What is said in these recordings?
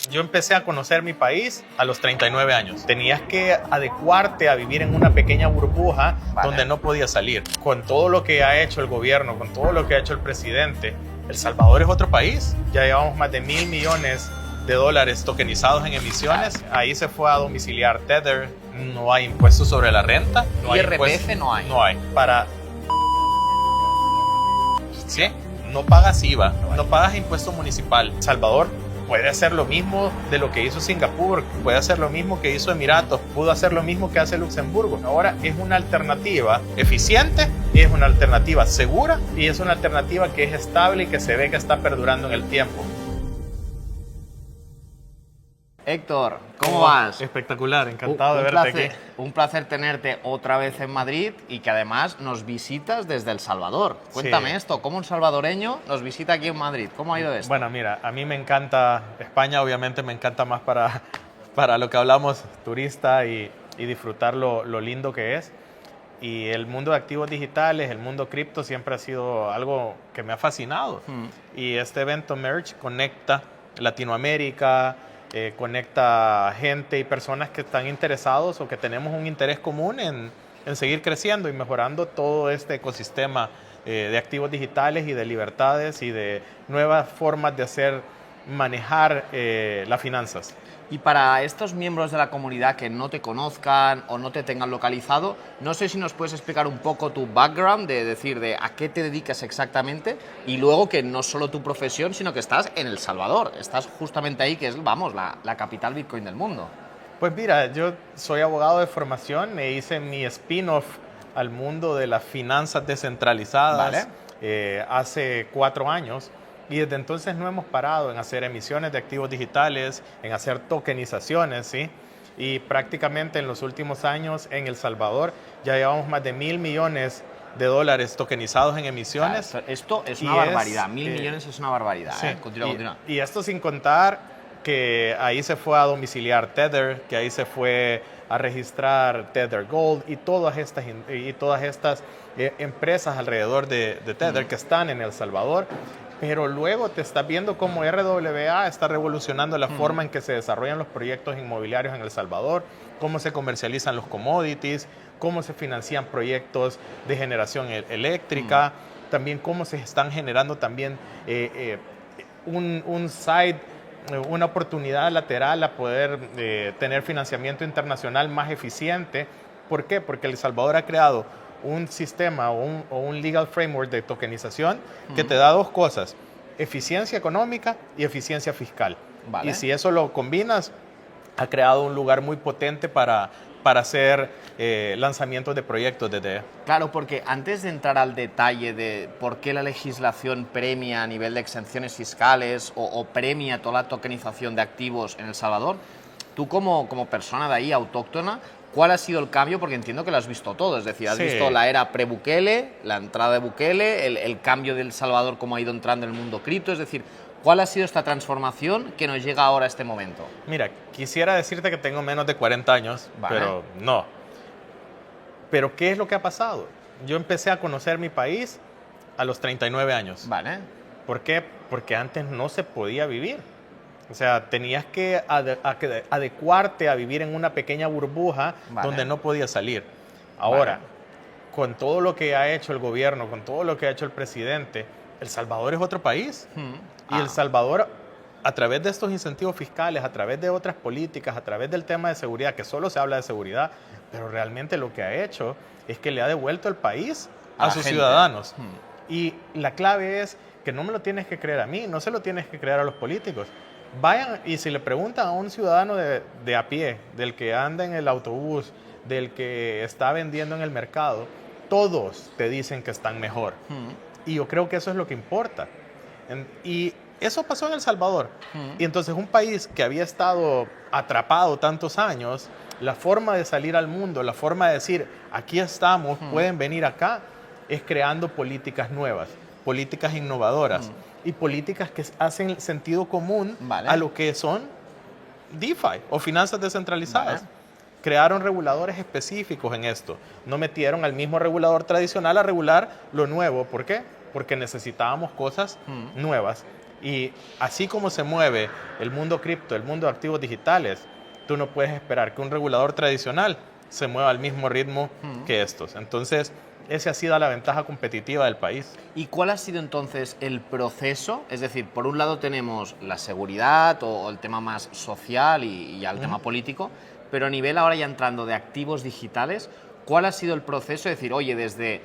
Yo empecé a conocer mi país a los 39 años. Tenías que adecuarte a vivir en una pequeña burbuja donde no podías salir. Con todo lo que ha hecho el gobierno, con todo lo que ha hecho el presidente, El Salvador es otro país. Ya llevamos más de $1.000 millones tokenizados en emisiones. Ahí se fue a domiciliar Tether. No hay impuestos sobre la renta. No IRPF no hay. No hay. ¿Sí? No pagas IVA, no pagas impuesto municipal. Salvador puede hacer lo mismo de lo que hizo Singapur, puede hacer lo mismo que hizo Emiratos, pudo hacer lo mismo que hace Luxemburgo. Ahora es una alternativa eficiente, es una alternativa segura y es una alternativa que es estable y que se ve que está perdurando en el tiempo. Héctor, ¿cómo vas? Espectacular, encantado de verte aquí. Un placer tenerte otra vez en Madrid y que además nos visitas desde El Salvador. Cuéntame esto, ¿cómo un salvadoreño nos visita aquí en Madrid? ¿Cómo ha ido esto? Bueno, mira, a mí me encanta España, obviamente me encanta más para lo que hablamos, turista y disfrutar lo lindo que es. Y el mundo de activos digitales, el mundo cripto siempre ha sido algo que me ha fascinado. Y este evento Merge conecta Latinoamérica, conecta gente y personas que están interesados o que tenemos un interés común en seguir creciendo y mejorando todo este ecosistema de activos digitales y de libertades y de nuevas formas de manejar las finanzas. Y para estos miembros de la comunidad que no te conozcan o no te tengan localizado, no sé si nos puedes explicar un poco tu background, de decir de a qué te dedicas exactamente y luego que no solo tu profesión, sino que estás en El Salvador, estás justamente ahí, que es, vamos, la capital Bitcoin del mundo. Pues mira, yo soy abogado de formación e hice mi spin-off al mundo de las finanzas descentralizadas hace 4 años. Y desde entonces no hemos parado en hacer emisiones de activos digitales, en hacer tokenizaciones, ¿sí? Y prácticamente en los últimos años en El Salvador ya llevamos más de $1.000 millones tokenizados en emisiones. Claro, esto es una barbaridad, 1.000 millones es una barbaridad. Sí. Continúa. Y esto sin contar que ahí se fue a domiciliar Tether, que ahí se fue a registrar Tether Gold y todas estas empresas alrededor de Tether que están en El Salvador. Pero luego te estás viendo cómo RWA está revolucionando la forma en que se desarrollan los proyectos inmobiliarios en El Salvador, cómo se comercializan los commodities, cómo se financian proyectos de generación eléctrica, también cómo se están generando también una oportunidad lateral a poder tener financiamiento internacional más eficiente. ¿Por qué? Porque El Salvador ha creado un sistema o un legal framework de tokenización que te da 2 cosas, eficiencia económica y eficiencia fiscal. Vale. Y si eso lo combinas, ha creado un lugar muy potente para hacer lanzamientos de proyectos desde... Claro, porque antes de entrar al detalle de por qué la legislación premia a nivel de exenciones fiscales o premia toda la tokenización de activos en El Salvador, tú como persona de ahí, autóctona, ¿cuál ha sido el cambio? Porque entiendo que lo has visto todo, es decir, has visto la era pre-Bukele, la entrada de Bukele, el cambio de El Salvador, cómo ha ido entrando en el mundo cripto, es decir, ¿cuál ha sido esta transformación que nos llega ahora a este momento? Mira, quisiera decirte que tengo menos de 40 años, pero no. Pero ¿qué es lo que ha pasado? Yo empecé a conocer mi país a los 39 años. Vale. ¿Por qué? Porque antes no se podía vivir. O sea, tenías que adecuarte a vivir en una pequeña burbuja donde no podías salir. Ahora, con todo lo que ha hecho el gobierno, con todo lo que ha hecho el presidente, El Salvador es otro país. Y El Salvador, a través de estos incentivos fiscales, a través de otras políticas, a través del tema de seguridad, que solo se habla de seguridad, pero realmente lo que ha hecho es que le ha devuelto el país a sus ciudadanos. Y la clave es que no me lo tienes que creer a mí, no se lo tienes que creer a los políticos. Vayan y si le preguntan a un ciudadano de a pie, del que anda en el autobús, del que está vendiendo en el mercado, todos te dicen que están mejor. Y yo creo que eso es lo que importa. Y eso pasó en El Salvador. Y entonces un país que había estado atrapado tantos años, la forma de salir al mundo, la forma de decir, aquí estamos, pueden venir acá, es creando políticas nuevas, políticas innovadoras. Y políticas que hacen sentido común a lo que son DeFi o finanzas descentralizadas. Crearon reguladores específicos en esto. No metieron al mismo regulador tradicional a regular lo nuevo. ¿Por qué? Porque necesitábamos cosas nuevas. Y así como se mueve el mundo cripto, el mundo de activos digitales, tú no puedes esperar que un regulador tradicional se mueva al mismo ritmo que estos. Entonces, esa ha sido la ventaja competitiva del país. ¿Y cuál ha sido entonces el proceso? Es decir, por un lado tenemos la seguridad o el tema más social y ya el tema político, pero a nivel ahora ya entrando de activos digitales, ¿cuál ha sido el proceso? Es decir, oye, desde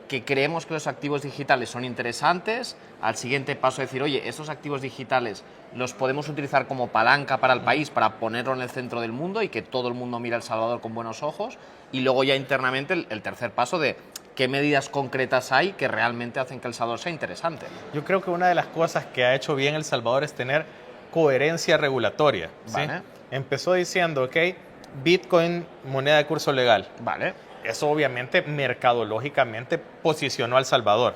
que creemos que los activos digitales son interesantes, al siguiente paso decir, oye, estos activos digitales los podemos utilizar como palanca para el país, para ponerlo en el centro del mundo y que todo el mundo mire a El Salvador con buenos ojos, y luego ya internamente el tercer paso de qué medidas concretas hay que realmente hacen que El Salvador sea interesante. Yo creo que una de las cosas que ha hecho bien El Salvador es tener coherencia regulatoria. ¿Sí? Vale. Empezó diciendo, ok, Bitcoin, moneda de curso legal. Vale. Eso obviamente mercadológicamente posicionó a El Salvador.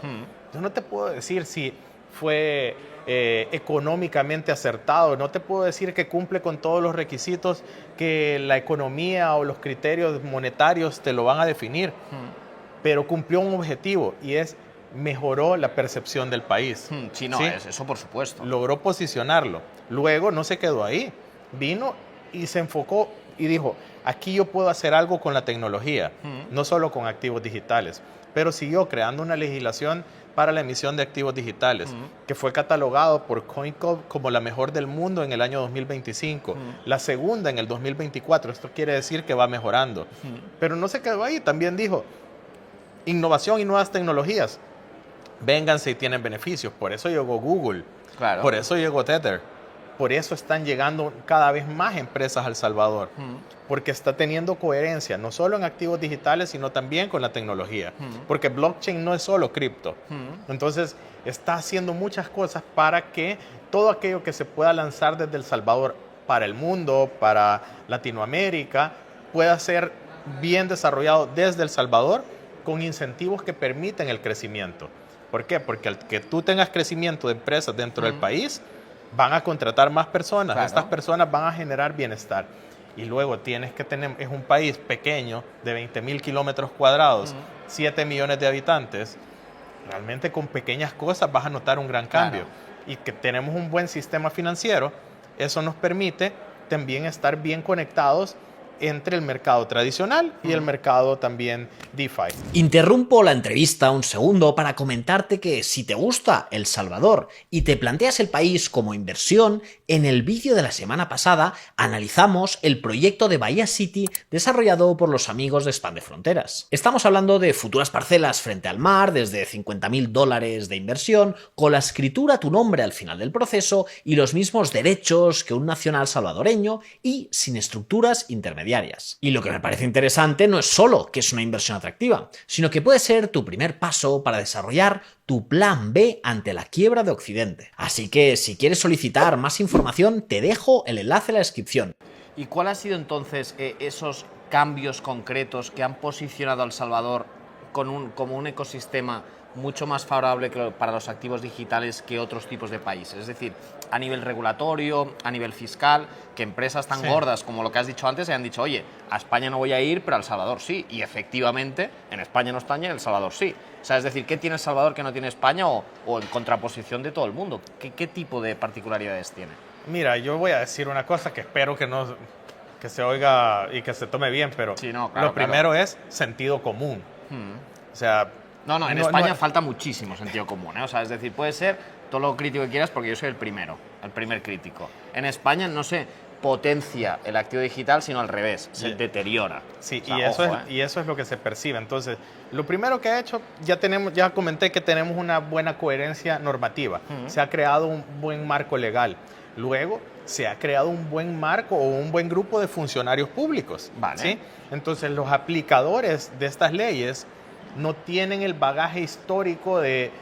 Yo no te puedo decir si fue económicamente acertado, no te puedo decir que cumple con todos los requisitos que la economía o los criterios monetarios te lo van a definir, pero cumplió un objetivo y es mejoró la percepción del país. Sí, no, ¿Sí? eso por supuesto. Logró posicionarlo. Luego no se quedó ahí, vino y se enfocó y dijo, aquí yo puedo hacer algo con la tecnología, no solo con activos digitales, pero siguió creando una legislación para la emisión de activos digitales, que fue catalogado por CoinCo como la mejor del mundo en el año 2025, la segunda en el 2024, esto quiere decir que va mejorando. Pero no se quedó ahí, también dijo, innovación y nuevas tecnologías, vénganse y tienen beneficios, por eso llegó Google, Claro. por eso llegó Tether, por eso están llegando cada vez más empresas a El Salvador, porque está teniendo coherencia, no solo en activos digitales, sino también con la tecnología, porque blockchain no es solo cripto. Entonces, está haciendo muchas cosas para que todo aquello que se pueda lanzar desde El Salvador para el mundo, para Latinoamérica, pueda ser bien desarrollado desde El Salvador con incentivos que permiten el crecimiento. ¿Por qué? Porque al que tú tengas crecimiento de empresas dentro del país, van a contratar más personas, Claro. Estas personas van a generar bienestar. Y luego tienes que tener, es un país pequeño de 20,000 kilómetros cuadrados, 7 millones de habitantes, realmente con pequeñas cosas vas a notar un gran cambio. Y que tenemos un buen sistema financiero, eso nos permite también estar bien conectados entre el mercado tradicional y el mercado también DeFi. Interrumpo la entrevista un segundo para comentarte que si te gusta El Salvador y te planteas el país como inversión, en el vídeo de la semana pasada analizamos el proyecto de Bahía City desarrollado por los amigos de Expande Fronteras. Estamos hablando de futuras parcelas frente al mar, desde $50,000 de inversión, con la escritura a tu nombre al final del proceso y los mismos derechos que un nacional salvadoreño y sin estructuras intermediarias. Y lo que me parece interesante no es solo que es una inversión atractiva, sino que puede ser tu primer paso para desarrollar tu plan B ante la quiebra de Occidente. Así que si quieres solicitar más información, te dejo el enlace en la descripción. ¿Y cuál ha sido entonces esos cambios concretos que han posicionado a El Salvador como un ecosistema mucho más favorable para los activos digitales que otros tipos de países? Es decir, a nivel regulatorio, a nivel fiscal, que empresas tan gordas como lo que has dicho antes hayan dicho, oye, a España no voy a ir, pero a El Salvador sí. Y efectivamente, en España no está, en El Salvador sí. O sea, es decir, ¿qué tiene El Salvador que no tiene España o en contraposición de todo el mundo? ¿Qué tipo de particularidades tiene? Mira, yo voy a decir una cosa que espero que se oiga y que se tome bien, pero Sí, no, claro, lo primero es sentido común. O sea, No, en España falta muchísimo sentido común, ¿eh? O sea, es decir, puede ser todo lo crítico que quieras porque yo soy el primer crítico. En España no se potencia el activo digital, sino al revés, se deteriora. Sí, O sea, y eso es lo que se percibe. Entonces, lo primero que ha hecho, ya comenté que tenemos una buena coherencia normativa. Se ha creado un buen marco legal. Luego, se ha creado un buen marco o un buen grupo de funcionarios públicos. Vale. ¿Sí? Entonces, los aplicadores de estas leyes no tienen el bagaje histórico de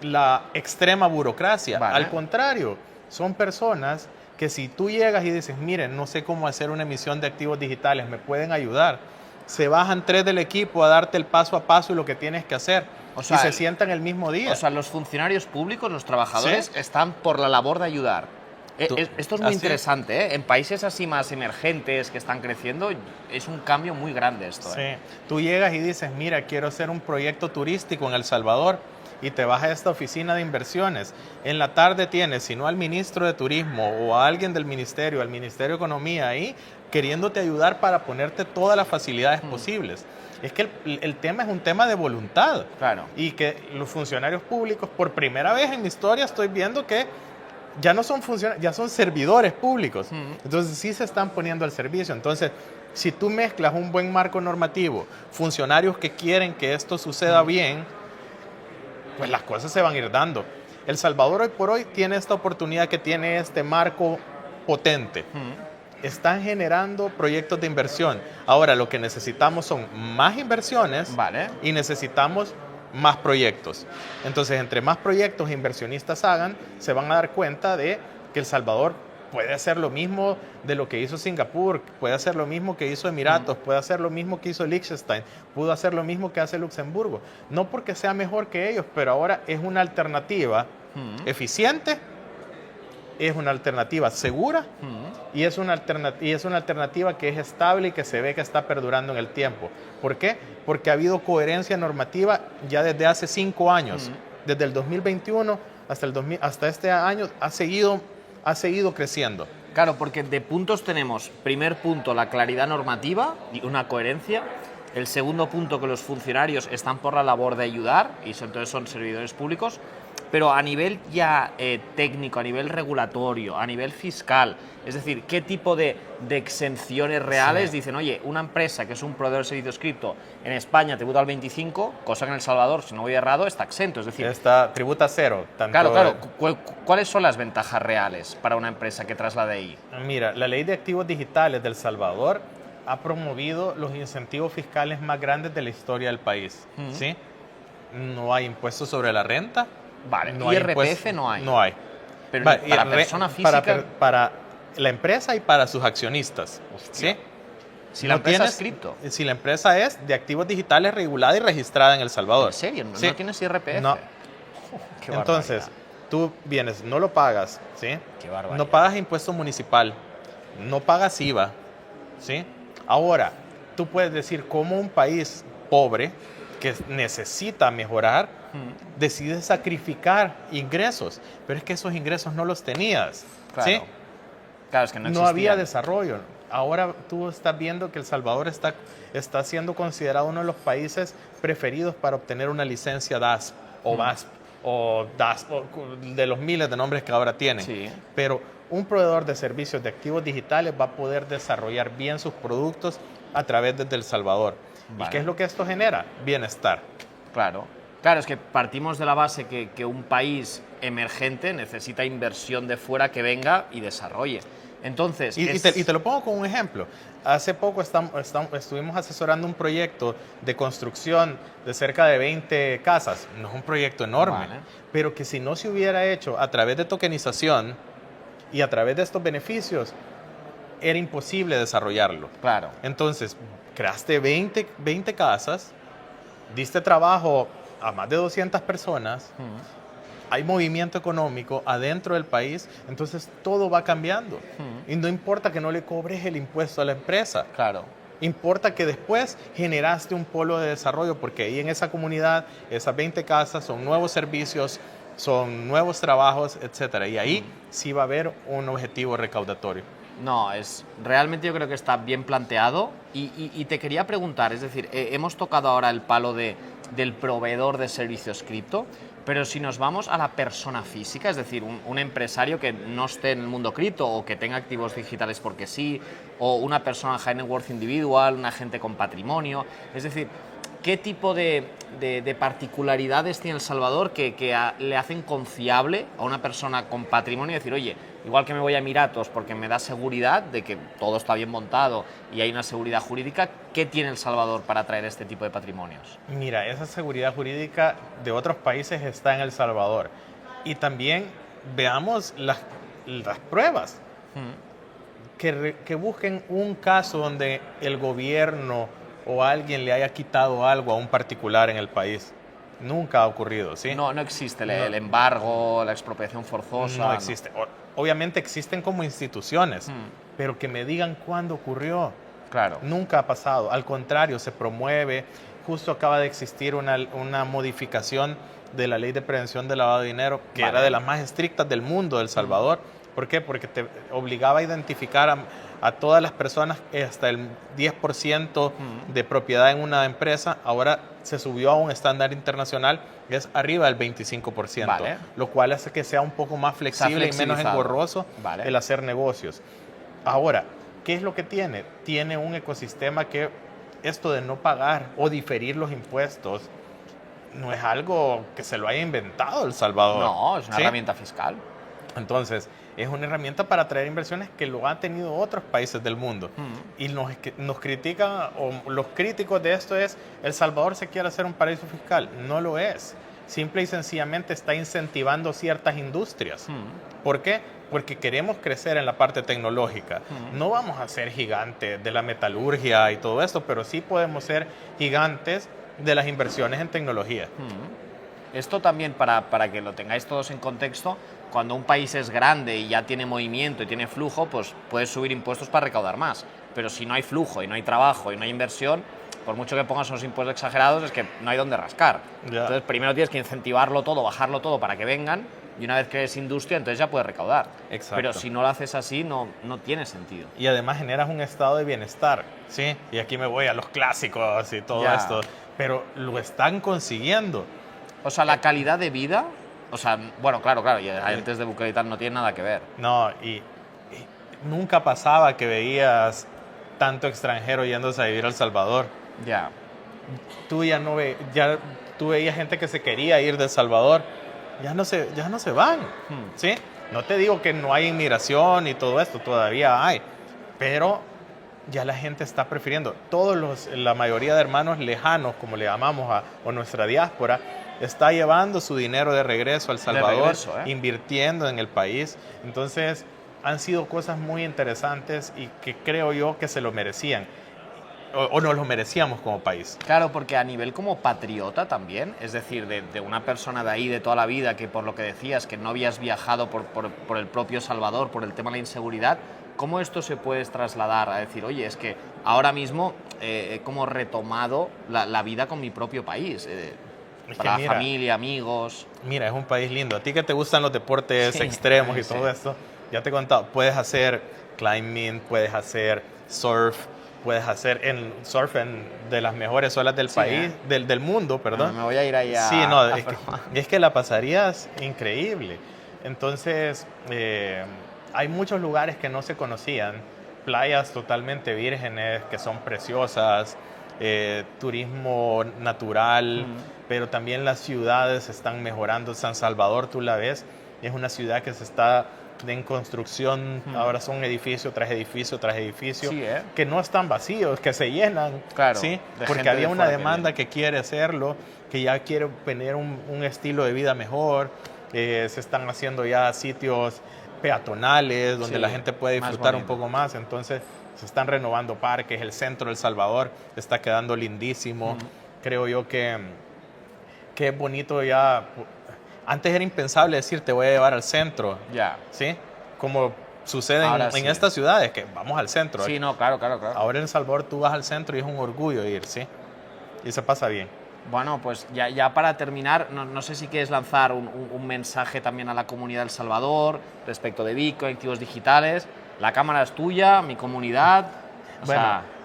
la extrema burocracia. Vale. Al contrario, son personas que si tú llegas y dices, miren, no sé cómo hacer una emisión de activos digitales, ¿me pueden ayudar? Se bajan 3 del equipo a darte el paso a paso y lo que tienes que hacer. O sea, y se sientan el mismo día. O sea, los funcionarios públicos, los trabajadores, están por la labor de ayudar. Esto es muy interesante, ¿eh? En países así más emergentes que están creciendo, es un cambio muy grande esto. Sí. Tú llegas y dices, mira, quiero hacer un proyecto turístico en El Salvador y te vas a esta oficina de inversiones. En la tarde tienes, si no al ministro de Turismo o a alguien del ministerio, al Ministerio de Economía ahí, queriéndote ayudar para ponerte todas las facilidades posibles. Es que el tema es un tema de voluntad. Claro. Y que los funcionarios públicos, por primera vez en mi historia, estoy viendo que ya no son funcionarios, ya son servidores públicos. Entonces sí se están poniendo al servicio. Entonces, si tú mezclas un buen marco normativo, funcionarios que quieren que esto suceda bien, pues las cosas se van a ir dando. El Salvador hoy por hoy tiene esta oportunidad que tiene este marco potente. Están generando proyectos de inversión. Ahora lo que necesitamos son más inversiones, Vale. y necesitamos más proyectos. Entonces, entre más proyectos inversionistas hagan, se van a dar cuenta de que El Salvador puede hacer lo mismo de lo que hizo Singapur, puede hacer lo mismo que hizo Emiratos, puede hacer lo mismo que hizo Liechtenstein, pudo hacer lo mismo que hace Luxemburgo. No porque sea mejor que ellos, pero ahora es una alternativa eficiente, es una alternativa segura y es una alternativa que es estable y que se ve que está perdurando en el tiempo. ¿Por qué? Porque ha habido coherencia normativa ya desde hace 5 años. Desde el 2021 hasta este año ha seguido creciendo. Claro, porque de puntos tenemos, primer punto, la claridad normativa y una coherencia. El segundo punto, que los funcionarios están por la labor de ayudar y entonces son servidores públicos. Pero a nivel ya técnico, a nivel regulatorio, a nivel fiscal, es decir, ¿qué tipo de exenciones reales dicen, oye, una empresa que es un proveedor de servicios cripto en España tributa al 25%, cosa que en El Salvador, si no voy errado, está exento? Es decir, Tributa cero. Claro. ¿Cuáles son las ventajas reales para una empresa que traslade ahí? Mira, la ley de activos digitales de El Salvador ha promovido los incentivos fiscales más grandes de la historia del país. ¿Sí? No hay impuestos sobre la renta. Vale, no IRPF no hay. No hay. Pero para persona física... Para la empresa y para sus accionistas. Hostia. ¿Sí? Si la empresa es cripto. Si la empresa es de activos digitales regulada y registrada en El Salvador. ¿En serio? ¿No, ¿Sí? ¿No tienes IRPF? No. Qué Entonces, tú vienes, no lo pagas, ¿sí? Qué barbaridad. No pagas impuesto municipal, no pagas IVA, ¿sí? Ahora, tú puedes decir cómo un país pobre que necesita mejorar decide sacrificar ingresos, pero es que esos ingresos no los tenías, Claro. ¿sí? Claro, es que no No existían. había desarrollo. Ahora tú estás viendo que El Salvador está siendo considerado uno de los países preferidos para obtener una licencia DASP o VASP o DASP, de los miles de nombres que ahora tienen. Sí. Pero un proveedor de servicios de activos digitales va a poder desarrollar bien sus productos a través de El Salvador. Vale. ¿Y qué es lo que esto genera? Bienestar. Claro. Claro, es que partimos de la base que un país emergente necesita inversión de fuera que venga y desarrolle. Entonces... Y te lo pongo con un ejemplo. Hace poco estuvimos asesorando un proyecto de construcción de cerca de 20 casas. No es un proyecto enorme, Vale. pero que si no se hubiera hecho a través de tokenización y a través de estos beneficios, era imposible desarrollarlo. Claro. Entonces, creaste 20 casas, diste trabajo a más de 200 personas, hay movimiento económico adentro del país, entonces todo va cambiando. Y no importa que no le cobres el impuesto a la empresa, Claro. importa que después generaste un polo de desarrollo, porque ahí en esa comunidad, esas 20 casas son nuevos servicios, son nuevos trabajos, etcétera. Y ahí sí va a haber un objetivo recaudatorio. No, realmente yo creo que está bien planteado y te quería preguntar, es decir, hemos tocado ahora el palo del proveedor de servicios cripto, pero si nos vamos a la persona física, es decir, un empresario que no esté en el mundo cripto o que tenga activos digitales porque sí, o una persona high net worth individual, una gente con patrimonio, es decir, ¿qué tipo de particularidades tiene El Salvador que le hacen confiable a una persona con patrimonio decir, oye, igual que me voy a Emiratos porque me da seguridad de que todo está bien montado y hay una seguridad jurídica, ¿qué tiene El Salvador para atraer este tipo de patrimonios? Mira, esa seguridad jurídica de otros países está en El Salvador. Y también veamos las pruebas. Que busquen un caso donde el gobierno o alguien le haya quitado algo a un particular en el país. Nunca ha ocurrido, ¿sí? No existe el embargo, la expropiación forzosa. No existe. Obviamente existen como instituciones, pero que me digan cuándo ocurrió. Claro. Nunca ha pasado. Al contrario, se promueve. Justo acaba de existir una modificación de la ley de prevención del lavado de dinero, que era de las más estrictas del mundo de El Salvador. ¿Por qué? Porque te obligaba a identificar a todas las personas hasta el 10% de propiedad en una empresa. Ahora se subió a un estándar internacional que es arriba del 25%, Vale. lo cual hace que sea un poco más flexible y menos engorroso el hacer negocios. Ahora, ¿qué es lo que tiene? Tiene un ecosistema que esto de no pagar o diferir los impuestos no es algo que se lo haya inventado El Salvador. No, es una herramienta fiscal. Entonces, es una herramienta para atraer inversiones que lo han tenido otros países del mundo. Y nos critican, o los críticos de esto es, El Salvador se quiere hacer un paraíso fiscal. No lo es. Simple y sencillamente está incentivando ciertas industrias. ¿Por qué? Porque queremos crecer en la parte tecnológica. No vamos a ser gigantes de la metalurgia y todo esto, pero sí podemos ser gigantes de las inversiones en tecnología. Esto también, para que lo tengáis todos en contexto, cuando un país es grande y ya tiene movimiento y tiene flujo, pues puedes subir impuestos para recaudar más. Pero si no hay flujo y no hay trabajo y no hay inversión, por mucho que pongas unos impuestos exagerados, es que no hay dónde rascar. Entonces, primero tienes que incentivarlo todo, bajarlo todo para que vengan, y una vez que eres industria, entonces ya puedes recaudar. Exacto. Pero si no lo haces así, no tiene sentido. Y además generas un estado de bienestar, ¿sí? Y aquí me voy a los clásicos y todo esto. Pero lo están consiguiendo. O sea, la calidad de vida... O sea, bueno, claro, y antes de Bukele y tal no tiene nada que ver. No, y nunca pasaba que veías tanto extranjero yéndose a vivir a El Salvador. Ya. Tú tú veías gente que se quería ir de El Salvador, ya no se van, ¿sí? No te digo que no hay inmigración y todo esto, todavía hay, pero ya la gente está prefiriendo. La mayoría de hermanos lejanos, como le llamamos o nuestra diáspora, está llevando su dinero de regreso a El Salvador, invirtiendo en el país. Entonces, han sido cosas muy interesantes y que creo yo que se lo merecían. O nos lo merecíamos como país. Claro, porque a nivel como patriota también, es decir, de una persona de ahí de toda la vida que por lo que decías, que no habías viajado por el propio Salvador, por el tema de la inseguridad, ¿cómo esto se puede trasladar a decir, oye, es que ahora mismo he como retomado la vida con mi propio país? Para la familia, amigos... Mira, es un país lindo. A ti que te gustan los deportes extremos y todo esto, ya te he contado, puedes hacer climbing, puedes hacer surf, puedes hacer surf de las mejores olas del país, del mundo, perdón. Bueno, me voy a ir ahí a... Sí, no, es que la pasarías increíble. Entonces, hay muchos lugares que no se conocían, playas totalmente vírgenes que son preciosas, turismo natural, pero también las ciudades están mejorando. San Salvador, tú la ves, es una ciudad que se está en construcción, ahora son edificio tras edificio tras edificio, que no están vacíos, que se llenan, claro, ¿sí? Porque había una demanda que quiere hacerlo, que ya quiere tener un estilo de vida mejor. Se están haciendo ya sitios peatonales donde la gente puede disfrutar un poco más. Entonces se están renovando parques, el centro de El Salvador está quedando lindísimo. Creo yo que es bonito ya. Antes era impensable decir te voy a llevar al centro, ¿sí? Como sucede en estas ciudades, que vamos al centro. Sí, no, claro. Ahora en El Salvador tú vas al centro y es un orgullo ir, ¿sí? Y se pasa bien. Bueno, pues ya para terminar, no sé si quieres lanzar un mensaje también a la comunidad de El Salvador respecto de Bitcoin, activos digitales. La cámara es tuya, mi comunidad.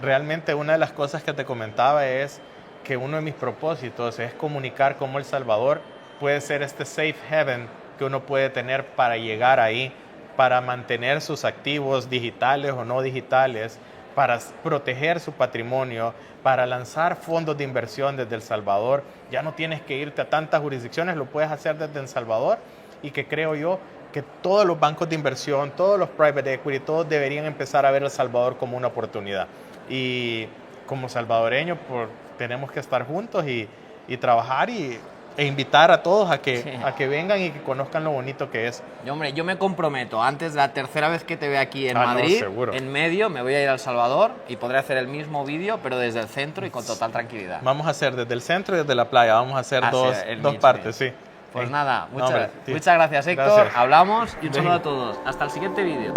Realmente una de las cosas que te comentaba es que uno de mis propósitos es comunicar cómo El Salvador puede ser este safe haven que uno puede tener para llegar ahí, para mantener sus activos digitales o no digitales, para proteger su patrimonio, para lanzar fondos de inversión desde El Salvador. Ya no tienes que irte a tantas jurisdicciones, lo puedes hacer desde El Salvador, y que creo yo que todos los bancos de inversión, todos los private equity, todos deberían empezar a ver El Salvador como una oportunidad. Y como salvadoreños tenemos que estar juntos y trabajar e invitar a todos a que vengan y que conozcan lo bonito que es. Hombre, yo me comprometo, antes de la tercera vez que te vea aquí en Madrid, en medio, me voy a ir a El Salvador y podré hacer el mismo vídeo, pero desde el centro y con total tranquilidad. Vamos a hacer desde el centro y desde la playa, vamos a hacer dos partes, sí. Pues nada, muchas gracias, Héctor. Hablamos y un saludo a todos. Hasta el siguiente vídeo.